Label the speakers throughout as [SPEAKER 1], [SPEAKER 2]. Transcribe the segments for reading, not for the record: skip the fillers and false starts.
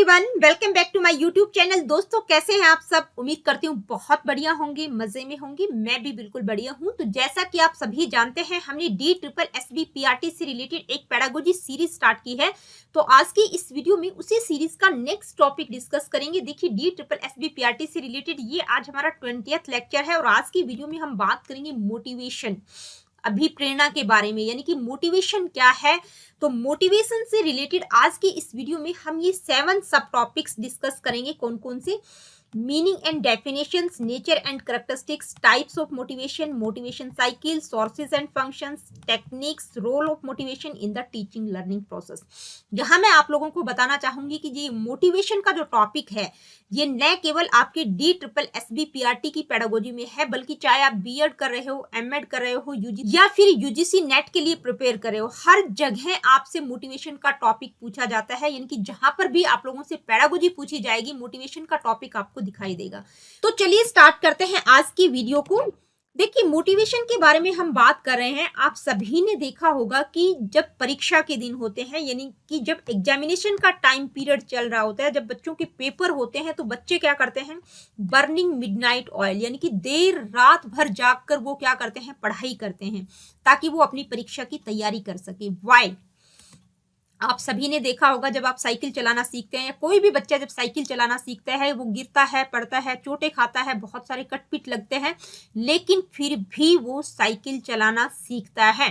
[SPEAKER 1] Everyone, welcome back to my YouTube channel. दोस्तों, कैसे हैं आप सब? उम्मीद करती हूँ बहुत बढ़िया होंगे, मजे में होंगे। मैं भी बिल्कुल बढ़िया हूँ। तो जैसा कि आप सभी जानते हैं, हमने DSSB-PRT से रिलेटेड एक पेडागोजी सीरीज स्टार्ट की है। तो आज की इस वीडियो में उसी सीरीज का नेक्स्ट टॉपिक डिस्कस करेंगे। देखिए, DSSB-PRT से रिलेटेड ये आज हमारा 20th लेक्चर है और आज की वीडियो में हम बात करेंगे मोटिवेशन, अभिप्रेरणा के बारे में, यानी कि मोटिवेशन क्या है। तो मोटिवेशन से रिलेटेड आज की इस वीडियो में हम ये 7 सब टॉपिक्स डिस्कस करेंगे। कौन कौन से? Meaning and definitions, nature and characteristics, types of motivation, motivation cycle, sources and functions, techniques, role of motivation in the teaching learning process. यहाँ मैं आप लोगों को बताना चाहूंगी कि ये मोटिवेशन का जो टॉपिक है, ये न केवल आपके DSSB-PRT की पेडागोजी में है, बल्कि चाहे आप बीएड कर रहे हो, एमएड कर रहे हो, यूजी या फिर यूजीसी नेट के लिए प्रिपेयर कर रहे हो, हर जगह आपसे मोटिवेशन का टॉपिक पूछा जाता है। यानी कि जहां पर भी आप लोगों से पेडागोजी पूछी जाएगी, मोटिवेशन का टॉपिक आपको दिखाई देगा। तो चलिए स्टार्ट करते हैं आज की वीडियो को। देखिए, मोटिवेशन के बारे में हम बात कर रहे हैं। आप सभी ने देखा होगा कि जब परीक्षा के दिन होते हैं, यानी कि जब एग्जामिनेशन का टाइम पीरियड चल रहा होता है, जब बच्चों के पेपर होते हैं, तो बच्चे क्या करते हैं? बर्निंग मिडनाइट ऑयल, यानी कि देर रात भर जागकर वो क्या करते हैं? पढ़ाई करते हैं, ताकि वो अपनी परीक्षा की तैयारी कर सके। वाई? आप सभी ने देखा होगा, जब आप साइकिल चलाना सीखते हैं, या कोई भी बच्चा जब साइकिल चलाना सीखता है, वो गिरता है, पड़ता है, चोटें खाता है, बहुत सारे कटपीट लगते हैं, लेकिन फिर भी वो साइकिल चलाना सीखता है।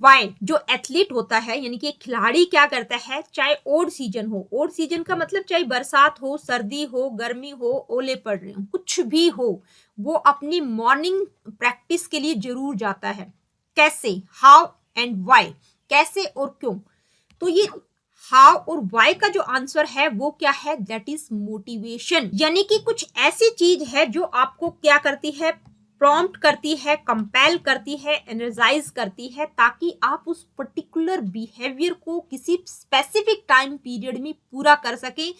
[SPEAKER 1] वाई? जो एथलीट होता है, यानी कि एक खिलाड़ी क्या करता है, चाहे ओड सीजन हो, ओड सीजन का मतलब चाहे बरसात हो, सर्दी हो, गर्मी हो, ओले पड़ रहे हो, कुछ भी हो, वो अपनी मॉर्निंग प्रैक्टिस के लिए जरूर जाता है। कैसे? How and why? कैसे और क्यों? तो ये हाउ और वाई का जो आंसर है वो क्या है? That is motivation. यानी कि कुछ ऐसी चीज है जो आपको क्या करती है? प्रॉम्प्ट करती है, कंपेल करती है, एनर्जाइज करती है, ताकि आप उस पर्टिकुलर बिहेवियर को किसी स्पेसिफिक टाइम पीरियड में पूरा कर सके।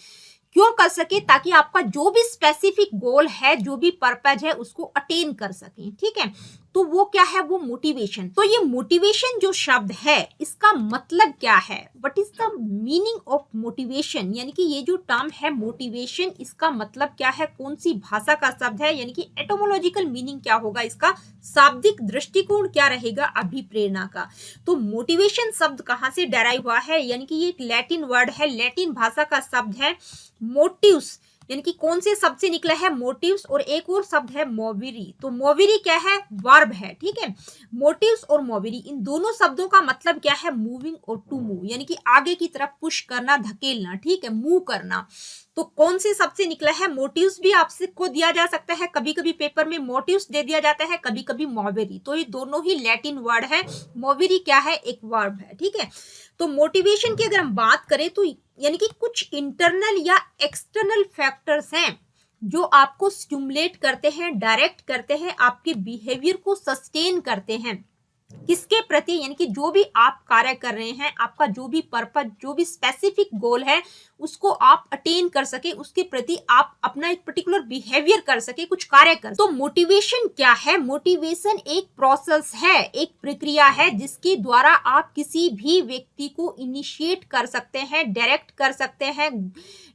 [SPEAKER 1] क्यों कर सके? ताकि आपका जो भी स्पेसिफिक गोल है, जो भी पर्पज है, उसको अटेन कर सके। ठीक है, तो वो क्या है? वो मोटिवेशन। तो ये मोटिवेशन जो शब्द है, इसका मतलब क्या है? What is the meaning of motivation? यानी कि ये जो टर्म है मोटिवेशन, इसका मतलब क्या है? कौन सी भाषा का शब्द है? यानी कि एटोमोलॉजिकल मीनिंग क्या होगा इसका? शाब्दिक दृष्टिकोण क्या रहेगा अभिप्रेरणा का? तो मोटिवेशन शब्द कहां से डेराइव हुआ है? यानी कि ये एक लैटिन वर्ड है, लैटिन भाषा का शब्द है मोटिव्स। यानी कि कौन से शब्द से निकला है? मोटिव्स। और एक और शब्द है मोविरी। तो मोविरी क्या है? वर्ब है। ठीक है, मोटिव्स और मोविरी, इन दोनों शब्दों का मतलब क्या है? मूविंग और टू मूव, यानी कि आगे की तरफ पुश करना, धकेलना। ठीक है, मूव करना। तो कौन से शब्द से निकला है? मोटिव्स भी आपसे को दिया जा सकता है, कभी कभी पेपर में मोटिव्स दे दिया जाता है, कभी कभी मोविरी। तो ये दोनों ही लैटिन वर्ड है। मोविरी क्या है? एक वर्ब है। ठीक है, तो मोटिवेशन की अगर हम बात करें, तो यानी कि कुछ इंटरनल या एक्सटर्नल फैक्टर्स हैं जो आपको स्टिमुलेट करते हैं, डायरेक्ट करते हैं, आपके बिहेवियर को सस्टेन करते हैं। किसके प्रति? यानी कि जो भी आप कार्य कर रहे हैं, आपका जो भी पर्पज, जो भी स्पेसिफिक गोल है, उसको आप अटेन कर सके, उसके प्रति आप अपना एक पर्टिकुलर बिहेवियर कर सके, कुछ कार्य कर। तो मोटिवेशन क्या है? मोटिवेशन एक प्रोसेस है, एक प्रक्रिया है, जिसके द्वारा आप किसी भी व्यक्ति को इनिशिएट कर सकते हैं, डायरेक्ट कर सकते हैं,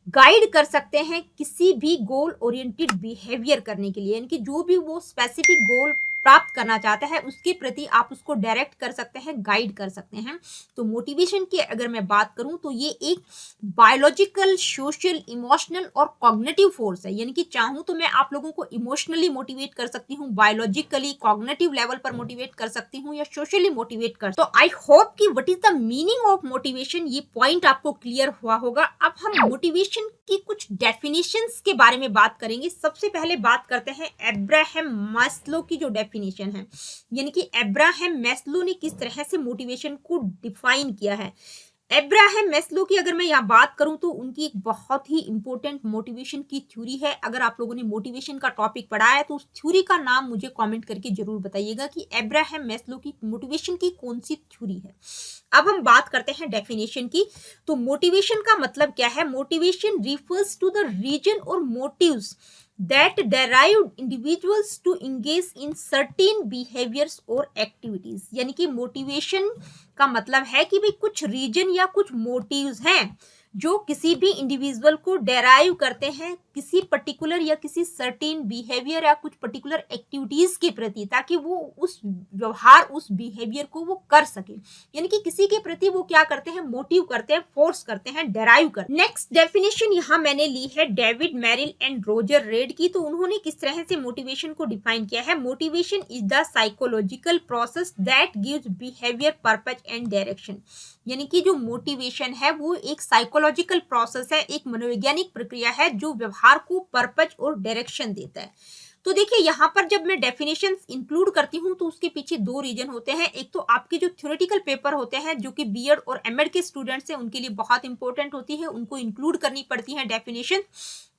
[SPEAKER 1] गाइड कर सकते हैं किसी भी गोल ओरिएंटेड बिहेवियर करने के लिए। यानी कि जो भी वो स्पेसिफिक गोल प्राप्त करना चाहता है, उसके प्रति आप उसको डायरेक्ट कर सकते हैं, गाइड कर सकते हैं। तो मोटिवेशन की अगर मैं बात करूं, तो ये एक बायोलॉजिकल, सोशल, इमोशनल और कॉग्निटिव फोर्स है। यानी कि चाहूं तो मैं आप लोगों को इमोशनली मोटिवेट कर सकती हूँ, बायोलॉजिकली, कॉग्निटिव लेवल पर मोटिवेट कर सकती हूँ, या सोशली मोटिवेट कर। तो आई होप कि what is the meaning of motivation, ये पॉइंट आपको क्लियर हुआ होगा। अब हम मोटिवेशन की कुछ डेफिनेशंस के बारे में बात करेंगे। सबसे पहले बात करते हैं अब्राहम मास्लो की जो डेफिनेशन है, यानी कि अब्राहम मैस्लो ने किस तरह से मोटिवेशन को डिफाइन किया है। अब्राहम मैस्लो की अगर मैं यहाँ बात करूं, तो उनकी एक बहुत ही इंपॉर्टेंट मोटिवेशन की थ्योरी है। अगर आप लोगों ने मोटिवेशन का टॉपिक पढ़ा है, तो उस थ्योरी का नाम मुझे कमेंट करके जरूर बताइएगा कि अब्राहम मैस्लो की मोटिवेशन की कौन सी थ्योरी है। अब हम बात करते हैं डेफिनेशन की। तो मोटिवेशन का मतलब क्या है? Motivation refers to the reason और motives that derive individuals to engage in certain behaviors or activities। यानी कि मोटिवेशन का मतलब है कि भाई कुछ रीजन या कुछ मोटिव्स हैं जो किसी भी इंडिविजुअल को डेराइव करते हैं किसी पर्टिकुलर या किसी सर्टेन बिहेवियर या कुछ पर्टिकुलर एक्टिविटीज के प्रति, ताकि वो उस व्यवहार उस बिहेवियर को वो कर सके। यानी कि किसी के प्रति वो क्या करते हैं, मोटिव करते हैं, फोर्स करते हैं, डेराइव करते हैं। नेक्स्ट डेफिनेशन यहाँ मैंने ली है David Merrill and Roger Reid की। तो उन्होंने किस तरह से मोटिवेशन को डिफाइन किया है, motivation is the psychological process that gives behaviour purpose and direction. यानी कि जो मोटिवेशन है वो एक साइकोलॉजिकल प्रोसेस है, एक मनोवैज्ञानिक प्रक्रिया है जो व्यवहार को पर्पज और डायरेक्शन देता है। तो देखिए यहाँ पर जब मैं डेफिनेशंस इंक्लूड करती हूँ तो उसके पीछे दो रीजन होते हैं। एक तो आपके जो थ्योरेटिकल पेपर होते हैं जो कि बीएड और एमएड के स्टूडेंट्स हैं उनके लिए बहुत इंपॉर्टेंट होती है, उनको इंक्लूड करनी पड़ती है डेफिनेशन।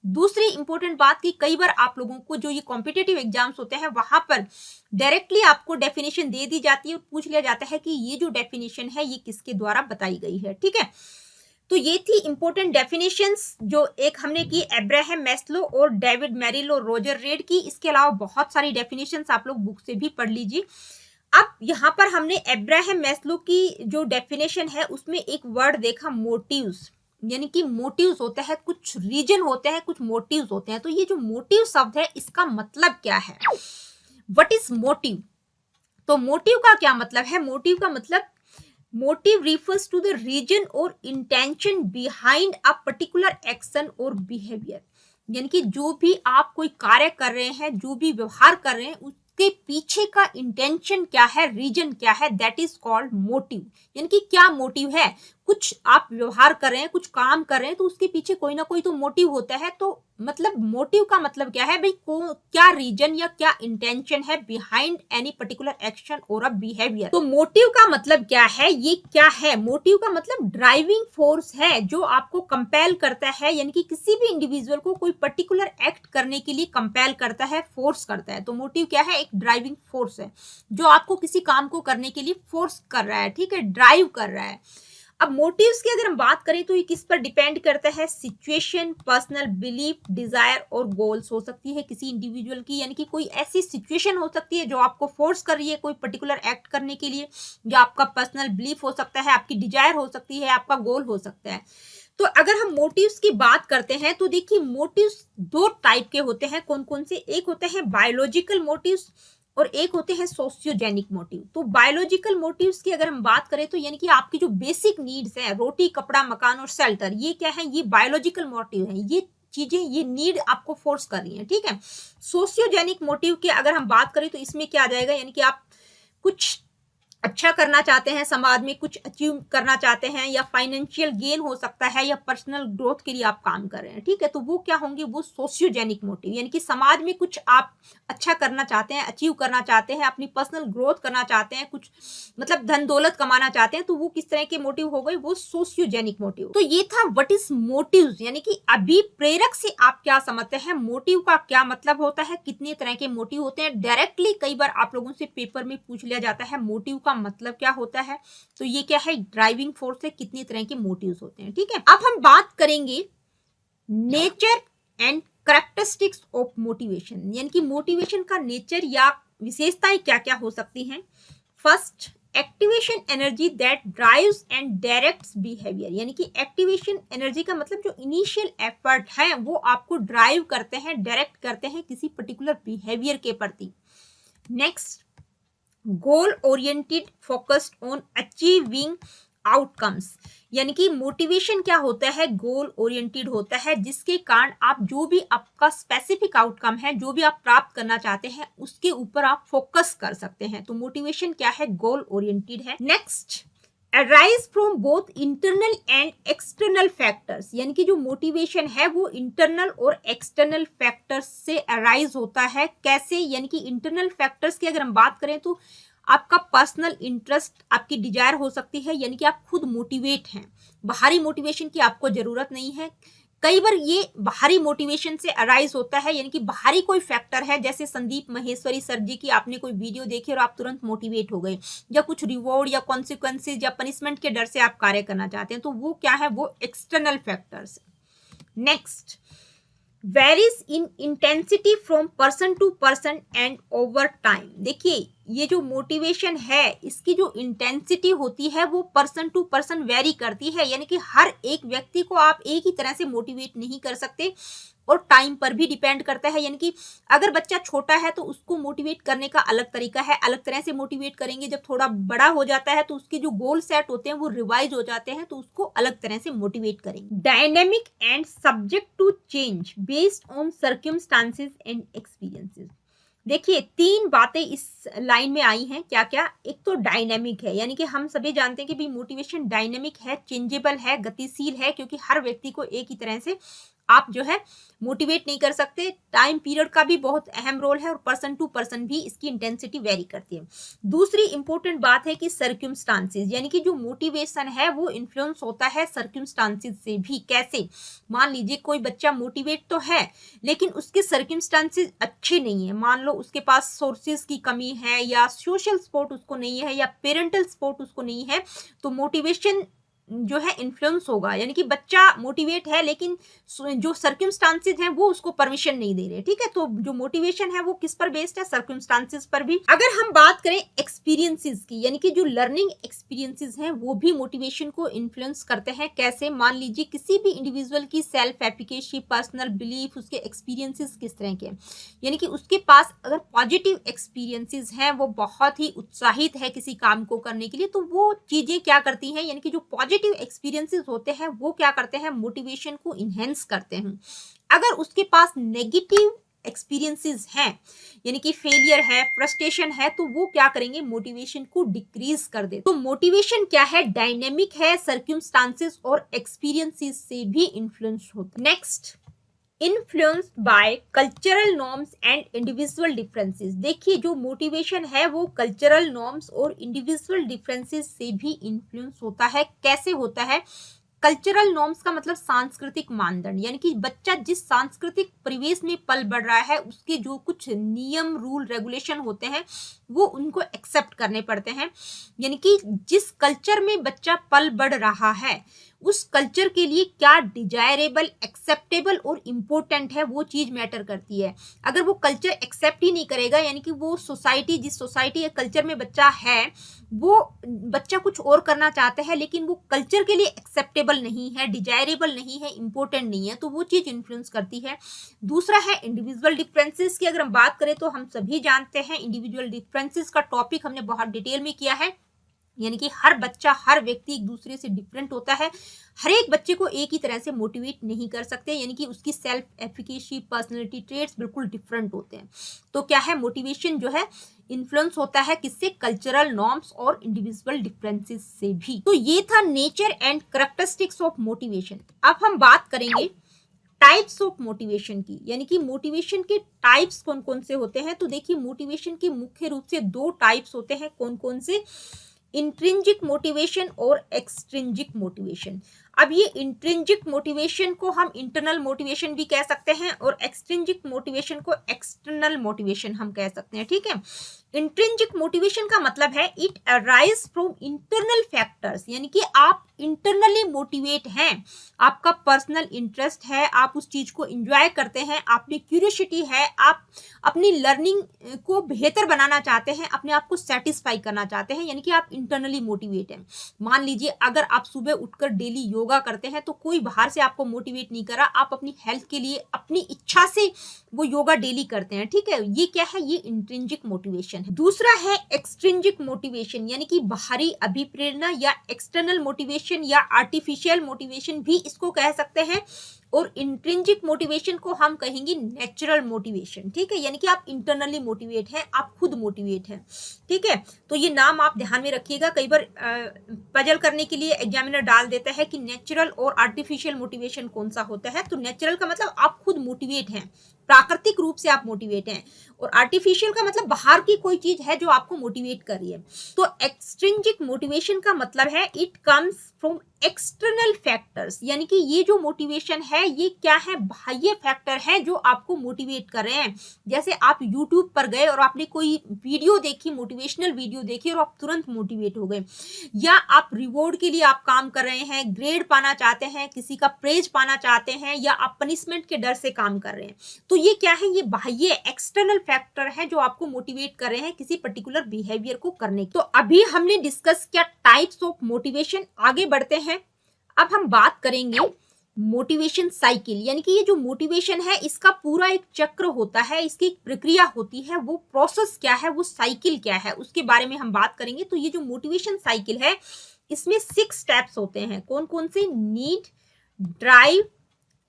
[SPEAKER 1] दूसरी इंपॉर्टेंट बात कि कई बार आप लोगों को जो ये कॉम्पिटिटिव एग्जाम्स होते हैं वहां पर डायरेक्टली आपको डेफिनेशन दे दी जाती है और पूछ लिया जाता है कि ये जो डेफिनेशन है ये किसके द्वारा बताई गई है। ठीक है, तो ये थी इंपॉर्टेंट डेफिनेशंस जो एक हमने की अब्राहम मैस्लो और डेविड मेरिल और रोजर रेड की। इसके अलावा बहुत सारी डेफिनेशंस आप लोग बुक से भी पढ़ लीजिए। अब यहाँ पर हमने अब्राहम मैस्लो की जो डेफिनेशन है उसमें एक वर्ड देखा, मोटिव्स। यानी कि मोटिव्स होते हैं, कुछ रीजन होते हैं, कुछ मोटिव्स होते हैं। तो ये जो मोटिव शब्द है इसका मतलब क्या है, व्हाट इज मोटिव? तो मोटिव का क्या मतलब है? मोटिव का मतलब motive refers to the reason और intention behind a particular action और बिहेवियर। यानी कि जो भी आप कोई कार्य कर रहे हैं, जो भी व्यवहार कर रहे हैं, उसके पीछे का इंटेंशन क्या है, रीजन क्या है, दैट इज कॉल्ड मोटिव। यानी कि क्या मोटिव है, कुछ आप व्यवहार कर रहे हैं, कुछ काम कर रहे हैं, तो उसके पीछे कोई ना कोई तो मोटिव होता है। तो मतलब मोटिव का मतलब क्या है भाई, क्या रीजन या क्या इंटेंशन है बिहाइंड एनी पर्टिकुलर एक्शन और अ बिहेवियर। तो मोटिव का मतलब क्या है, ये क्या है? मोटिव का मतलब ड्राइविंग फोर्स है जो आपको कंपेल करता है, यानी कि किसी भी इंडिविजुअल को कोई पर्टिकुलर एक्ट करने के लिए कंपेल करता है, फोर्स करता है। तो मोटिव क्या है? एक ड्राइविंग फोर्स है जो आपको किसी काम को करने के लिए फोर्स कर रहा है, ठीक है, ड्राइव कर रहा है। अब मोटिव्स की अगर हम बात करें तो ये किस पर डिपेंड करता है? सिचुएशन, पर्सनल बिलीफ, डिजायर और गोल्स हो सकती है किसी इंडिविजुअल की। यानी कि कोई ऐसी सिचुएशन हो सकती है जो आपको फोर्स कर रही है कोई पर्टिकुलर एक्ट करने के लिए, या आपका पर्सनल बिलीफ हो सकता है, आपकी डिजायर हो सकती है, आपका गोल हो सकता है। तो अगर हम मोटिव्स की बात करते हैं तो देखिए मोटिव्स दो टाइप के होते हैं। कौन कौन से? एक होते हैं बायोलॉजिकल मोटिव्स और एक होते हैं सोशियोजेनिक मोटिव। तो बायोलॉजिकल मोटिव्स की अगर हम बात करें तो यानी कि आपकी जो बेसिक नीड्स है, रोटी, कपड़ा, मकान और शेल्टर, ये क्या है? ये बायोलॉजिकल मोटिव है। ये चीजें, ये नीड आपको फोर्स कर रही है, ठीक है। सोशियोजेनिक मोटिव की अगर हम बात करें तो इसमें क्या आ जाएगा, यानी कि आप कुछ अच्छा करना चाहते हैं, समाज में कुछ अचीव करना चाहते हैं, या फाइनेंशियल गेन हो सकता है, या पर्सनल ग्रोथ के लिए आप काम कर रहे हैं, ठीक है। तो वो क्या होंगे? वो सोशियोजेनिक मोटिव। यानी कि समाज में कुछ आप अच्छा करना चाहते हैं, अचीव करना चाहते हैं, अपनी पर्सनल ग्रोथ करना चाहते हैं, कुछ मतलब धन दौलत कमाना चाहते हैं, तो वो किस तरह के मोटिव हो गए? वो सोशियोजेनिक मोटिव। तो ये था व्हाट इज मोटिव। यानी कि अभी प्रेरक से आप क्या समझते हैं, मोटिव का क्या मतलब होता है, कितने तरह के मोटिव होते हैं। डायरेक्टली कई बार आप लोगों से पेपर में पूछ लिया जाता है मोटिव का मतलब क्या होता है। तो ये क्या है? ड्राइविंग फोर्स है, कितनी तरह के मोटिव्स होते हैं, ठीक है। अब हम बात करेंगे nature and characteristics of motivation. यानी कि मोटिवेशन का नेचर या विशेषताएं क्या क्या हो सकती हैं। First, activation energy that drives and directs behaviour. यानी कि एक्टिवेशन एनर्जी का मतलब जो इनिशियल एफर्ट है वो आपको ड्राइव करते हैं, डायरेक्ट करते हैं किसी पर्टिकुलर बिहेवियर के प्रति। Next, goal oriented focused on achieving outcomes. यानी कि मोटिवेशन क्या होता है? गोल ओरिएंटेड होता है, जिसके कारण आप जो भी आपका स्पेसिफिक आउटकम है, जो भी आप प्राप्त करना चाहते हैं, उसके ऊपर आप फोकस कर सकते हैं। तो मोटिवेशन क्या है? गोल ओरिएंटेड है। Next, arise from both internal and external factors. यानी कि जो मोटिवेशन है वो इंटरनल और एक्सटर्नल फैक्टर्स से अराइज होता है। कैसे? यानी कि इंटरनल फैक्टर्स की अगर हम बात करें तो आपका पर्सनल इंटरेस्ट, आपकी डिजायर हो सकती है, यानी कि आप खुद मोटिवेट हैं, बाहरी मोटिवेशन की आपको जरूरत नहीं है। कई बार ये बाहरी मोटिवेशन से अराइज होता है, यानी कि बाहरी कोई फैक्टर है, जैसे संदीप महेश्वरी सर जी की आपने कोई वीडियो देखी और आप तुरंत मोटिवेट हो गए, या कुछ रिवॉर्ड या कॉन्सिक्वेंसेज या पनिशमेंट के डर से आप कार्य करना चाहते हैं, तो वो क्या है? वो external factors. Next, varies in intensity from person to person and over time. देखिए ये जो मोटिवेशन है इसकी जो इंटेंसिटी होती है वो पर्सन टू पर्सन वेरी करती है, यानी कि हर एक व्यक्ति को आप एक ही तरह से मोटिवेट नहीं कर सकते, और टाइम पर भी डिपेंड करता है। यानी कि अगर बच्चा छोटा है तो उसको मोटिवेट करने का अलग तरीका है, अलग तरह से मोटिवेट करेंगे। जब थोड़ा बड़ा हो जाता है तो उसके जो गोल सेट होते हैं वो रिवाइज हो जाते हैं, तो उसको अलग तरह से मोटिवेट करेंगे। Dynamic and subject to change based on circumstances and experiences. देखिए 3 बातें इस लाइन में आई हैं। क्या क्या? एक तो डायनेमिक है, यानी कि हम सभी जानते हैं कि भी मोटिवेशन डायनेमिक है, चेंजेबल है, गतिशील है, क्योंकि हर व्यक्ति को एक ही तरह से आप जो है मोटिवेट नहीं कर सकते। टाइम पीरियड का भी बहुत अहम रोल है और पर्सन टू पर्सन भी इसकी इंटेंसिटी वेरी करती है। दूसरी इंपॉर्टेंट बात है कि सर्कमस्टांसेस, यानी कि जो मोटिवेशन है वो इन्फ्लुएंस होता है सर्कमस्टांसेस से भी। कैसे? मान लीजिए कोई बच्चा मोटिवेट तो है लेकिन उसके सर्कमस्टांसेस अच्छे नहीं है। मान लो उसके पास सोर्सेज की कमी है, या सोशल सपोर्ट उसको नहीं है, या पेरेंटल सपोर्ट उसको नहीं है, तो मोटिवेशन जो है इन्फ्लुएंस होगा। यानी कि बच्चा मोटिवेट है लेकिन जो सर्कमस्टांसेस हैं वो उसको परमिशन नहीं दे रहे। ठीक है, तो जो मोटिवेशन है वो किस पर बेस्ड है? सर्कमस्टांसेस पर भी। अगर हम बात करें एक्सपीरियंसेस की, यानी कि जो लर्निंग एक्सपीरियंसेस हैं वो भी मोटिवेशन को इन्फ्लुएंस करते हैं। कैसे? मान लीजिए किसी भी इंडिविजुअल की सेल्फ एफिकेसी, पर्सनल बिलीफ, उसके एक्सपीरियंसेस किस तरह के, यानी कि उसके पास अगर पॉजिटिव एक्सपीरियंसेस हैं, वो बहुत ही उत्साहित है किसी काम को करने के लिए, तो वो चीजें क्या करती हैं, यानी कि जो पॉजिटिव एक्सपीरियंसेस होते हैं वो क्या करते हैं? मोटिवेशन को इनहेंस करते हैं। अगर उसके पास नेगेटिव एक्सपीरियंसेस हैं, यानी कि फेलियर है, फ्रस्ट्रेशन है, तो वो क्या करेंगे? मोटिवेशन को डिक्रीज कर दे। तो मोटिवेशन क्या है? डायनेमिक है, सर्कमस्टांसेस और एक्सपीरियंसेस से भी इन्फ्लुएंस होता है। Next, influenced by cultural norms and individual differences. देखिए जो मोटिवेशन है वो कल्चरल नॉर्म्स और इंडिविजुअल डिफरेंसेस से भी इन्फ्लुएंस होता है। कैसे होता है? कल्चरल नॉर्म्स का मतलब सांस्कृतिक मानदंड, यानी कि बच्चा जिस सांस्कृतिक परिवेश में पल बढ़ रहा है उसके जो कुछ नियम, रूल, रेगुलेशन होते हैं वो उनको एक्सेप्ट करने पड़ते हैं। यानी कि जिस कल्चर में बच्चा पल बढ़ रहा है उस कल्चर के लिए क्या डिजायरेबल, एक्सेप्टेबल और इम्पोर्टेंट है वो चीज मैटर करती है। अगर वो कल्चर एक्सेप्ट ही नहीं करेगा, यानी कि वो सोसाइटी, जिस सोसाइटी या कल्चर में बच्चा है वो बच्चा कुछ और करना चाहता है लेकिन वो कल्चर के लिए एक्सेप्टेबल नहीं है, डिजायरेबल नहीं है, इंपॉर्टेंट नहीं है, तो वो चीज इन्फ्लुएंस करती है। दूसरा है इंडिविजुअल डिफरेंसेस की। अगर हम बात करें तो हम सभी जानते हैं इंडिविजुअल डिफरेंसेस का टॉपिक हमने बहुत डिटेल में किया है, यानी कि हर बच्चा, हर व्यक्ति एक दूसरे से डिफरेंट होता है। हर एक बच्चे को एक ही तरह से मोटिवेट नहीं कर सकते, यानी कि उसकी सेल्फ एफिकेसी, पर्सनैलिटी ट्रेट्स बिल्कुल डिफरेंट होते हैं। तो क्या है? मोटिवेशन जो है इन्फ्लुएंस होता है किससे? कल्चरल नॉर्म्स और इंडिविजुअल डिफरेंसेस से भी। तो ये था nature and characteristics of motivation. अब हम बात करेंगे टाइप्स ऑफ मोटिवेशन की, यानी कि मोटिवेशन के टाइप्स कौन कौन से होते हैं। तो देखिए मोटिवेशन के मुख्य रूप से 2 टाइप्स होते हैं। कौन कौन से? इंट्रिंसिक मोटिवेशन और एक्सट्रिंसिक मोटिवेशन। अब ये इंट्रिंसिक मोटिवेशन को हम इंटरनल मोटिवेशन भी कह सकते हैं और एक्सट्रिंसिक मोटिवेशन को एक्सटर्नल मोटिवेशन हम कह सकते हैं। ठीक है, इंट्रिंसिक मोटिवेशन का मतलब है it arise from internal factors, यानी कि आप इंटरनली मोटिवेट हैं, आपका पर्सनल इंटरेस्ट है, आप उस चीज को एंजॉय करते हैं, आपकी क्यूरियोसिटी है, आप अपनी लर्निंग को बेहतर बनाना चाहते हैं, अपने आप को सेटिस्फाई करना चाहते हैं, यानी कि आप इंटरनली मोटिवेट हैं। मान लीजिए अगर आप सुबह उठकर डेली योगा करते हैं तो कोई बाहर से आपको मोटिवेट नहीं करा, आप अपनी हेल्थ के लिए अपनी इच्छा से वो योगा डेली करते हैं। ठीक है, ये क्या है? ये इंट्रिंसिक मोटिवेशन है। दूसरा है एक्सट्रिंसिक मोटिवेशन, यानी कि बाहरी अभिप्रेरणा या एक्सटर्नल मोटिवेशन या आर्टिफिशियल मोटिवेशन भी इसको कह सकते हैं। और इंट्रिंसिक मोटिवेशन को हम कहेंगे नेचुरल मोटिवेशन। ठीक है, यानी कि आप इंटरनली मोटिवेट हैं, आप खुद मोटिवेट हैं। ठीक है, तो ये नाम आप ध्यान में रखिएगा। कई बार पजल करने के लिए एग्जामिनर डाल देता है कि नेचुरल और आर्टिफिशियल मोटिवेशन कौन सा होता है। तो नेचुरल का मतलब आप खुद मोटिवेट हैं, प्राकृतिक रूप से आप मोटिवेट हैं, और आर्टिफिशियल का मतलब बाहर की कोई चीज है जो आपको मोटिवेट कर रही है। तो एक्सट्रिंसिक मोटिवेशन का मतलब है it comes from external factors, यानी कि ये जो मोटिवेशन है ये क्या है? बाह्य फैक्टर है जो आपको मोटिवेट कर रहे हैं। जैसे आप YouTube पर गए और आपने कोई वीडियो देखी, मोटिवेशनल वीडियो देखी और आप तुरंत मोटिवेट हो गए, या आप रिवॉर्ड के लिए आप काम कर रहे हैं, ग्रेड पाना चाहते हैं, किसी का प्रेज पाना चाहते हैं, या आप पनिशमेंट के डर से काम कर रहे हैं, तो तो ये क्या है, ये बाह्य एक्सटर्नल फैक्टर है जो आपको मोटिवेट कर रहे हैं किसी पर्टिकुलर बिहेवियर को करने की। तो अभी हमने डिस्कस किया टाइप्स ऑफ मोटिवेशन। आगे बढ़ते हैं, अब हम बात करेंगे मोटिवेशन साइकिल, यानी कि ये जो मोटिवेशन है इसका पूरा एक चक्र होता है, इसकी एक प्रक्रिया होती है, वो प्रोसेस क्या है, वो साइकिल क्या है, उसके बारे में हम बात करेंगे। तो ये जो मोटिवेशन साइकिल है इसमें 6 स्टेप्स होते हैं। कौन कौन से? Need, drive,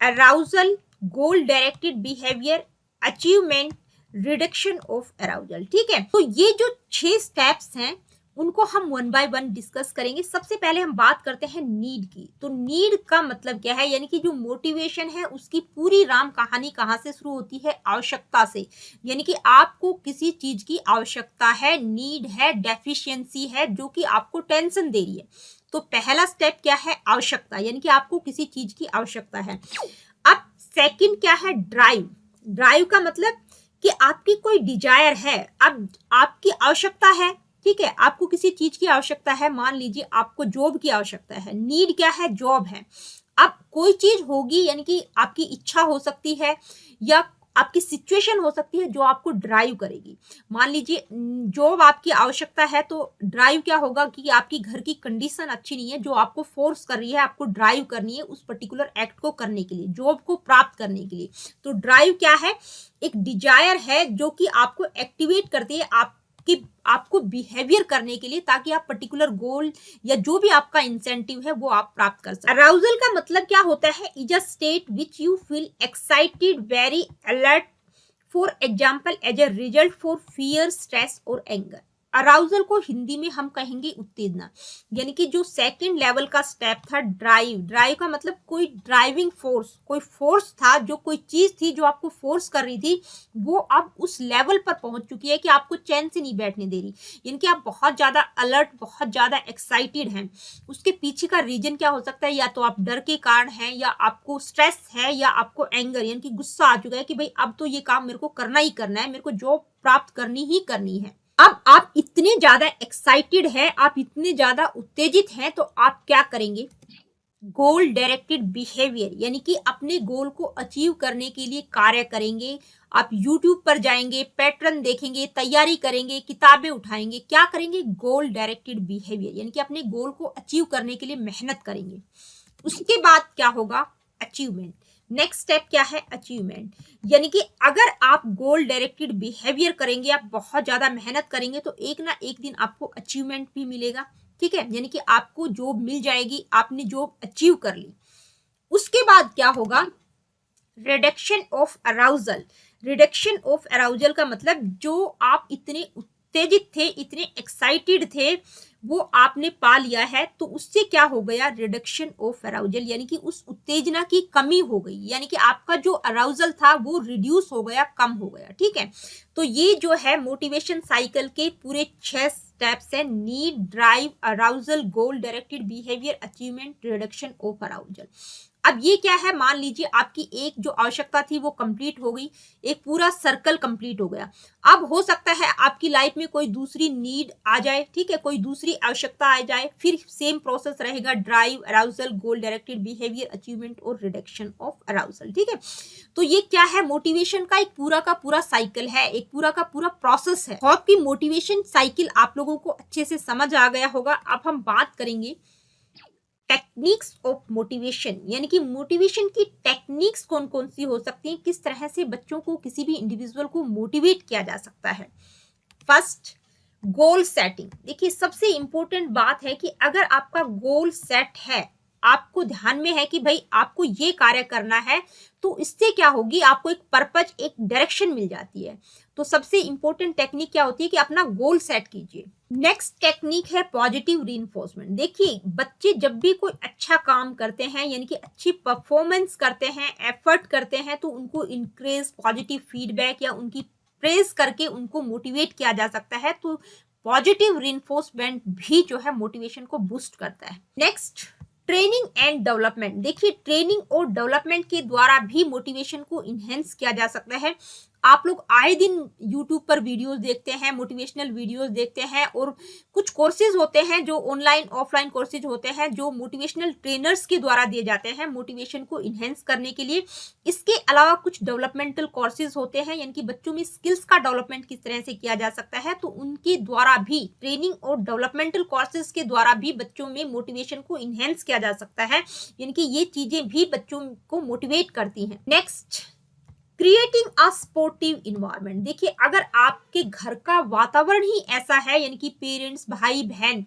[SPEAKER 1] arousal, goal directed behaviour, achievement, reduction of arousal. ठीक है, तो ये जो 6 स्टेप्स हैं उनको हम वन बाय वन डिस्कस करेंगे। सबसे पहले हम बात करते हैं नीड की। तो नीड का मतलब क्या है, यानी कि जो मोटिवेशन है उसकी पूरी राम कहानी कहाँ से शुरू होती है? आवश्यकता से। यानी कि आपको किसी चीज की आवश्यकता है, नीड है, डेफिशिएंसी है जो कि आपको टेंशन दे रही है। तो पहला स्टेप क्या है? आवश्यकता, यानी कि आपको किसी चीज की आवश्यकता है। अब सेकंड क्या है? ड्राइव। ड्राइव का मतलब कि आपकी कोई डिजायर है, अब आपकी आवश्यकता है, ठीक है, आपको किसी चीज की आवश्यकता है, मान लीजिए आपको जॉब की आवश्यकता है, नीड क्या है? जॉब है। अब कोई चीज होगी, यानी कि आपकी इच्छा हो सकती है या आपकी सिचुएशन हो सकती है जो आपको ड्राइव करेगी। मान लीजिए जॉब आपकी आवश्यकता है, तो ड्राइव क्या होगा कि आपकी घर की कंडीशन अच्छी नहीं है जो आपको फोर्स कर रही है, आपको ड्राइव करनी है उस पर्टिकुलर एक्ट को करने के लिए, जॉब को प्राप्त करने के लिए। तो ड्राइव क्या है? एक डिजायर है जो कि आपको एक्टिवेट करती है आपको बिहेवियर करने के लिए, ताकि आप पर्टिकुलर गोल या जो भी आपका इंसेंटिव है वो आप प्राप्त कर सकें। अराउजल का मतलब क्या होता है? Is a state which you feel excited, very alert, for example as a result for fear, stress और एंगर। अराउजल को हिंदी में हम कहेंगे उत्तेजना। यानी कि जो सेकंड लेवल का स्टेप था ड्राइव, ड्राइव का मतलब कोई ड्राइविंग फोर्स, कोई फोर्स था, जो कोई चीज थी जो आपको फोर्स कर रही थी, वो अब उस लेवल पर पहुंच चुकी है कि आपको चैन से नहीं बैठने दे रही। यानी कि आप बहुत ज्यादा अलर्ट, बहुत ज्यादा एक्साइटेड हैं। उसके पीछे का रीजन क्या हो सकता है? या तो आप डर के कारण हैं, या आपको स्ट्रेस है, या आपको एंगर यानी कि गुस्सा आ चुका है कि भाई अब तो ये काम मेरे को करना ही करना है, मेरे को जॉब प्राप्त करनी ही करनी है। अब आप इतने ज्यादा एक्साइटेड हैं, आप इतने ज्यादा उत्तेजित हैं, तो आप क्या करेंगे? गोल डायरेक्टेड बिहेवियर, यानी कि अपने गोल को अचीव करने के लिए कार्य करेंगे। आप YouTube पर जाएंगे, पैटर्न देखेंगे, तैयारी करेंगे, किताबें उठाएंगे, क्या करेंगे? गोल डायरेक्टेड बिहेवियर, यानी कि अपने गोल को अचीव करने के लिए मेहनत करेंगे। उसके बाद क्या होगा? अचीवमेंट। नेक्स्ट स्टेप क्या है? अचीवमेंट, यानी कि अगर आप गोल डायरेक्टेड बिहेवियर करेंगे, आप बहुत ज्यादा मेहनत करेंगे, तो एक ना एक दिन आपको अचीवमेंट भी मिलेगा। ठीक है, यानी कि आपको जॉब मिल जाएगी, आपने जॉब अचीव कर ली। उसके बाद क्या होगा? Reduction of arousal. Reduction of arousal का मतलब जो आप इतने उत्तेजित थे, इतने एक्साइटेड थे, वो आपने पा लिया है, तो उससे क्या हो गया? रिडक्शन ऑफ अराउजल, यानी कि उस उत्तेजना की कमी हो गई, यानी कि आपका जो अराउजल था वो रिड्यूस हो गया, कम हो गया। ठीक है, तो ये जो है मोटिवेशन साइकिल के पूरे 6 स्टेप्स हैं। Need, drive, arousal, goal directed behaviour, achievement, reduction of arousal. अब ये क्या है? मान लीजिए आपकी एक जो आवश्यकता थी वो कंप्लीट हो गई, एक पूरा सर्कल कंप्लीट हो गया। अब हो सकता है आपकी लाइफ में कोई दूसरी नीड आ जाए, ठीक है, कोई दूसरी आवश्यकता आ जाए, फिर सेम प्रोसेस रहेगा, ड्राइव, अराउजल, गोल डायरेक्टेड बिहेवियर, अचीवमेंट और रिडक्शन ऑफ अराउजल। ठीक है, तो ये क्या है? मोटिवेशन का एक पूरा का पूरा साइकिल है, एक पूरा का पूरा प्रोसेस है। आपकी मोटिवेशन साइकिल आप लोगों को अच्छे से समझ आ गया होगा। अब हम बात करेंगे टेक्निक्स ऑफ मोटिवेशन, यानी कि मोटिवेशन की टेक्निक्स कौन कौन सी हो सकती हैं, किस तरह से बच्चों को, किसी भी इंडिविजुअल को मोटिवेट किया जा सकता है। First, goal setting. देखिए सबसे इंपॉर्टेंट बात है कि अगर आपका गोल सेट है, आपको ध्यान में है कि भाई आपको ये कार्य करना है, तो इससे क्या होगी? आपको एक पर्पज, एक डायरेक्शन मिल जाती है। तो सबसे इंपॉर्टेंट टेक्निक क्या होती है कि अपना गोल सेट कीजिए। नेक्स्ट टेक्निक है पॉजिटिव रीइंफोर्समेंट। देखिए बच्चे जब भी कोई अच्छा काम करते हैं, यानी कि अच्छी परफॉर्मेंस करते हैं, एफर्ट करते हैं, तो उनको इंक्रेज, पॉजिटिव फीडबैक या उनकी प्रेज करके उनको मोटिवेट किया जा सकता है। तो पॉजिटिव रीइंफोर्समेंट भी जो है मोटिवेशन को बूस्ट करता है। Next, training and development. देखिए ट्रेनिंग और डेवलपमेंट के द्वारा भी मोटिवेशन को इनहेंस किया जा सकता है। आप लोग आए दिन YouTube पर वीडियोस देखते हैं, मोटिवेशनल वीडियोस देखते हैं, और कुछ कोर्सेज होते हैं जो ऑनलाइन ऑफलाइन कोर्सेज होते हैं जो मोटिवेशनल ट्रेनर्स के द्वारा दिए जाते हैं मोटिवेशन को इन्हेंस करने के लिए। इसके अलावा कुछ डेवलपमेंटल कोर्सेज होते हैं, यानी कि बच्चों में स्किल्स का डेवलपमेंट किस तरह से किया जा सकता है, तो उनके द्वारा भी ट्रेनिंग और डेवलपमेंटल कोर्सेज के द्वारा भी बच्चों में मोटिवेशन को इन्हेंस किया जा सकता है, यानी कि ये चीजें भी बच्चों को मोटिवेट करती हैं। Next, creating a sportive environment. देखिए, अगर आपके घर का वातावरण ही ऐसा है, यानी कि पेरेंट्स, भाई बहन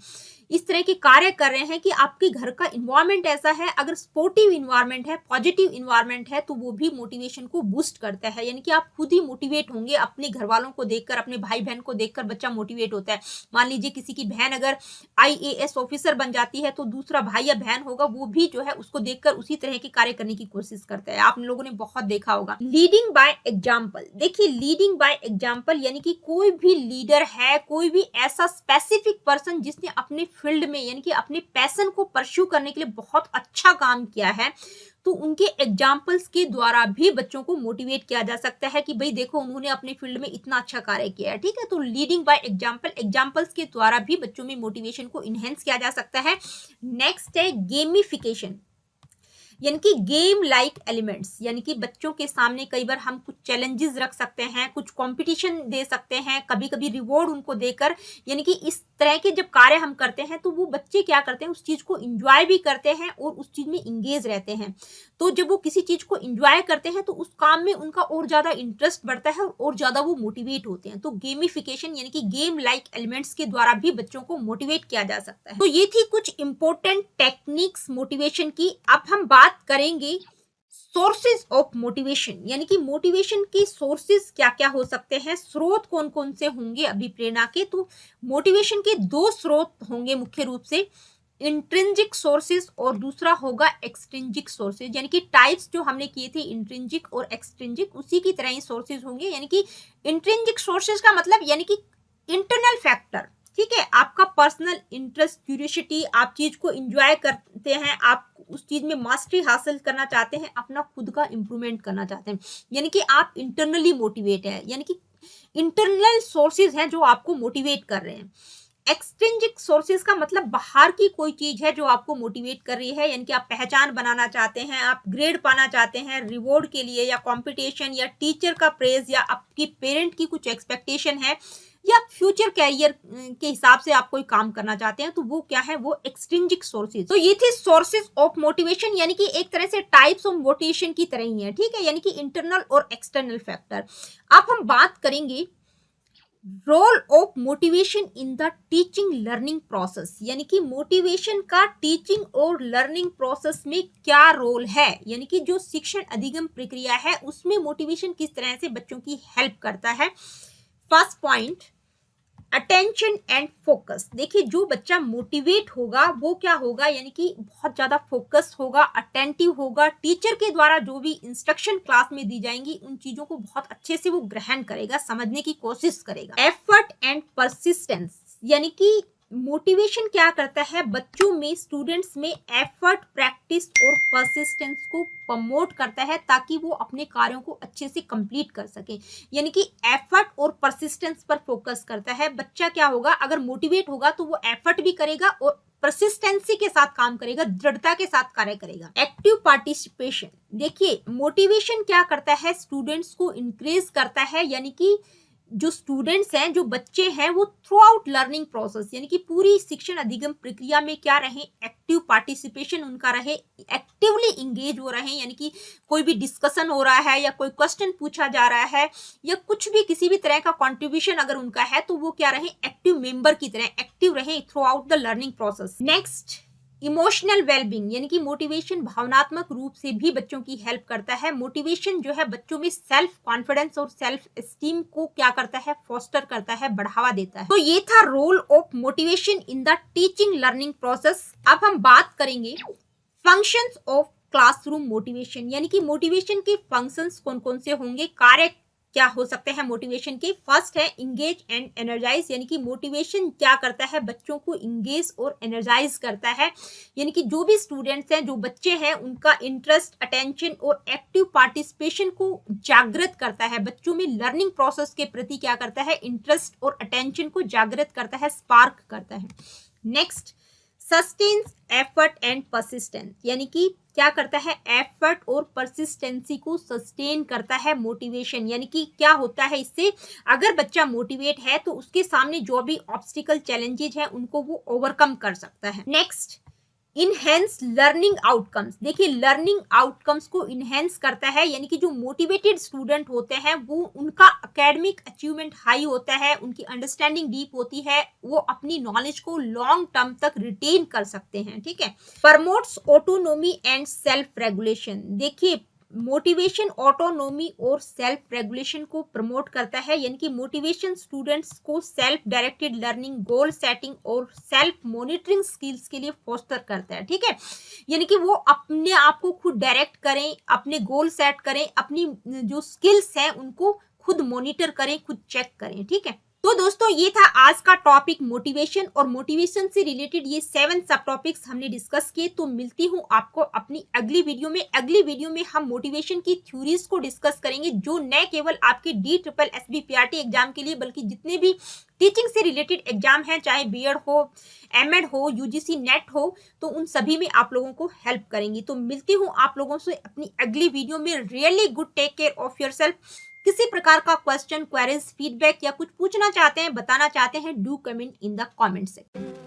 [SPEAKER 1] इस तरह के कार्य कर रहे हैं कि आपके घर का इन्वायरमेंट ऐसा है, अगर स्पोर्टिव इन्वायरमेंट है, पॉजिटिव इन्वायरमेंट है, तो वो भी मोटिवेशन को बूस्ट करता है, यानी कि आप खुद ही मोटिवेट होंगे। अपने घर वालों को देखकर, अपने भाई बहन को देखकर बच्चा मोटिवेट होता है। मान लीजिए किसी की बहन अगर IAS ऑफिसर बन जाती है, तो दूसरा भाई या बहन होगा, वो भी जो है उसको देखकर उसी तरह के कार्य करने की कोशिश करता है। आप लोगों ने बहुत देखा होगा। Leading by example. देखिए, लीडिंग बाय एग्जाम्पल यानी कि कोई भी लीडर है, कोई भी ऐसा स्पेसिफिक पर्सन जिसने अपने फील्ड में, यानी कि अपने पैशन को परस्यू करने के लिए बहुत अच्छा काम किया है, तो उनके एग्जाम्पल्स के द्वारा भी बच्चों को मोटिवेट किया जा सकता है कि भाई देखो, उन्होंने अपने फील्ड में इतना अच्छा कार्य किया है। ठीक है, तो लीडिंग बाय एग्जाम्पल, एग्जाम्पल्स के द्वारा भी बच्चों में मोटिवेशन को इनहेंस किया जा सकता है। नेक्स्ट है गेमिफिकेशन, यानी कि गेम लाइक एलिमेंट्स, यानी कि बच्चों के सामने कई बार हम कुछ चैलेंजेस रख सकते हैं, कुछ कंपटीशन दे सकते हैं, कभी कभी रिवॉर्ड उनको देकर, यानी कि इस तरह के जब कार्य हम करते हैं तो वो बच्चे क्या करते हैं, उस चीज को इंजॉय भी करते हैं और उस चीज में इंगेज रहते हैं। तो जब वो किसी चीज को इंजॉय करते हैं तो उस काम में उनका और ज्यादा इंटरेस्ट बढ़ता है और ज्यादा वो मोटिवेट होते हैं। तो गेमिफिकेशन यानी कि गेम लाइक एलिमेंट्स के द्वारा भी बच्चों को मोटिवेट किया जा सकता है। तो ये थी कुछ इंपॉर्टेंट टेक्निक्स मोटिवेशन की। अब हम बात करेंगे सोर्सेज ऑफ मोटिवेशन, यानी कि मोटिवेशन के सोर्सेज क्या क्या हो सकते हैं, स्रोत कौन कौन से होंगे अभिप्रेरणा के। तो मोटिवेशन के दो स्रोत होंगे मुख्य रूप से, इंट्रिंसिक सोर्सेज और दूसरा होगा एक्सट्रिंसिक सोर्सेज, यानी कि टाइप्स जो हमने किए थे इंट्रिंसिक और एक्सट्रिंसिक, उसी की तरह ही सोर्सेज होंगे। यानी कि इंट्रिंसिक सोर्सेज का मतलब यानी कि इंटरनल फैक्टर, ठीक है, आपका पर्सनल इंटरेस्ट, क्यूरियोसिटी, आप चीज को एंजॉय करते हैं, आप उस चीज में मास्टरी हासिल करना चाहते हैं, अपना खुद का इंप्रूवमेंट करना चाहते हैं, यानी कि आप इंटरनली मोटिवेट है, यानी कि इंटरनल सोर्सेज हैं जो आपको मोटिवेट कर रहे हैं। एक्सट्रिंसिक सोर्सेज का मतलब बाहर की कोई चीज है जो आपको मोटिवेट कर रही है, यानी कि आप पहचान बनाना चाहते हैं, आप ग्रेड पाना चाहते हैं रिवॉर्ड के लिए, या कंपटीशन, या टीचर का प्रेज, या आपकी पेरेंट की कुछ एक्सपेक्टेशन है, या फ्यूचर कैरियर के हिसाब से आप कोई काम करना चाहते हैं, तो वो क्या है, वो एक्सट्रिंसिक सोर्सेज। तो ये थे सोर्सेज ऑफ मोटिवेशन, यानी कि एक तरह से टाइप्स ऑफ मोटिवेशन की तरह ही है, ठीक है, यानी कि इंटरनल और एक्सटर्नल फैक्टर। अब हम बात करेंगे role of motivation in the teaching learning process, यानी कि मोटिवेशन का टीचिंग और लर्निंग प्रोसेस में क्या रोल है, यानी कि जो शिक्षण अधिगम प्रक्रिया है उसमें मोटिवेशन किस तरह से बच्चों की हेल्प करता है। First point, attention and focus. देखिए, जो बच्चा मोटिवेट होगा वो क्या होगा, यानी कि बहुत ज्यादा फोकस होगा, अटेंटिव होगा, टीचर के द्वारा जो भी इंस्ट्रक्शन क्लास में दी जाएंगी उन चीजों को बहुत अच्छे से वो ग्रहण करेगा, समझने की कोशिश करेगा। एफर्ट एंड परसिस्टेंस, यानी कि मोटिवेशन क्या करता है, बच्चों में, स्टूडेंट्स में एफर्ट, प्रैक्टिस और परसिस्टेंस को प्रमोट करता है ताकि वो अपने कार्यों को अच्छे से कंप्लीट कर सके, यानी कि एफर्ट और परसिस्टेंस पर फोकस करता है। बच्चा क्या होगा, अगर मोटिवेट होगा तो वो एफर्ट भी करेगा और परसिस्टेंसी के साथ काम करेगा, दृढ़ता के साथ कार्य करेगा। एक्टिव पार्टिसिपेशन, देखिए मोटिवेशन क्या करता है, स्टूडेंट्स को इंकरेज करता है, यानी कि जो स्टूडेंट्स हैं, जो बच्चे हैं, वो थ्रू आउट लर्निंग प्रोसेस, यानी कि पूरी शिक्षण अधिगम प्रक्रिया में क्या रहे, एक्टिव पार्टिसिपेशन उनका रहे, एक्टिवली इंगेज हो रहे हैं, यानी कि कोई भी डिस्कशन हो रहा है या कोई क्वेश्चन पूछा जा रहा है या कुछ भी किसी भी तरह का कंट्रीब्यूशन अगर उनका है तो वो क्या रहे, एक्टिव मेंबर की तरह एक्टिव रहे through out the learning process. Next, emotional wellbeing, यानी कि मोटिवेशन भावनात्मक रूप से भी बच्चों की हेल्प करता है। मोटिवेशन जो है बच्चों में सेल्फ कॉन्फिडेंस और सेल्फ एस्टीम को क्या करता है, फोस्टर करता है, बढ़ावा देता है। तो ये था role of motivation in the teaching learning process. अब हम बात करेंगे फंक्शंस ऑफ क्लासरूम मोटिवेशन, यानी कि मोटिवेशन के फंक्शंस कौन कौन से होंगे, कार्य क्या हो सकते हैं मोटिवेशन के। फर्स्ट है इंगेज एंड एनर्जाइज, यानी कि मोटिवेशन क्या करता है, बच्चों को इंगेज और एनर्जाइज करता है, यानी कि जो भी स्टूडेंट्स हैं, जो बच्चे हैं, उनका इंटरेस्ट, अटेंशन और एक्टिव पार्टिसिपेशन को जागृत करता है। बच्चों में लर्निंग प्रोसेस के प्रति क्या करता है, इंटरेस्ट और अटेंशन को जागृत करता है, स्पार्क करता है। Next, sustains effort and persistence, यानी कि क्या करता है, एफर्ट और परसिस्टेंसी को सस्टेन करता है मोटिवेशन। यानी कि क्या होता है इससे, अगर बच्चा मोटिवेट है तो उसके सामने जो भी ऑब्स्टिकल चैलेंजेस है उनको वो ओवरकम कर सकता है। Next, enhance learning outcomes. देखिए लर्निंग आउटकम्स को इनहेंस करता है, यानी कि जो मोटिवेटेड स्टूडेंट होते हैं वो उनका एकेडमिक अचीवमेंट हाई होता है, उनकी अंडरस्टैंडिंग डीप होती है, वो अपनी नॉलेज को लॉन्ग टर्म तक रिटेन कर सकते हैं। ठीक है। Promotes autonomy and self regulation. देखिए मोटिवेशन ऑटोनोमी और सेल्फ रेगुलेशन को प्रमोट करता है, यानी कि मोटिवेशन स्टूडेंट्स को self directed learning, goal setting और सेल्फ मॉनिटरिंग स्किल्स के लिए फोस्टर करता है। ठीक है, यानी कि वो अपने आप को खुद डायरेक्ट करें, अपने गोल सेट करें, अपनी जो स्किल्स हैं उनको खुद मॉनिटर करें, खुद चेक करें। ठीक है, तो दोस्तों ये था आज का टॉपिक मोटिवेशन, और मोटिवेशन से रिलेटेड ये 7 सब टॉपिक्स हमने डिस्कस किए। तो मिलती हूँ आपको अपनी अगली वीडियो में। अगली वीडियो में हम मोटिवेशन की थ्योरीज को डिस्कस करेंगे, जो न केवल आपके DSSB-PRT एग्जाम के लिए बल्कि जितने भी टीचिंग से रिलेटेड एग्जाम हैं, चाहे बीएड हो, एमएड हो, यूजीसी नेट हो, तो उन सभी में आप लोगों को हेल्प करेंगी। तो मिलती हूँ आप लोगों से अपनी अगली वीडियो में। Really good, take care of yourself. किसी प्रकार का क्वेश्चन, क्वेरीज, फीडबैक या कुछ पूछना चाहते हैं, बताना चाहते हैं, do comment in the comment section.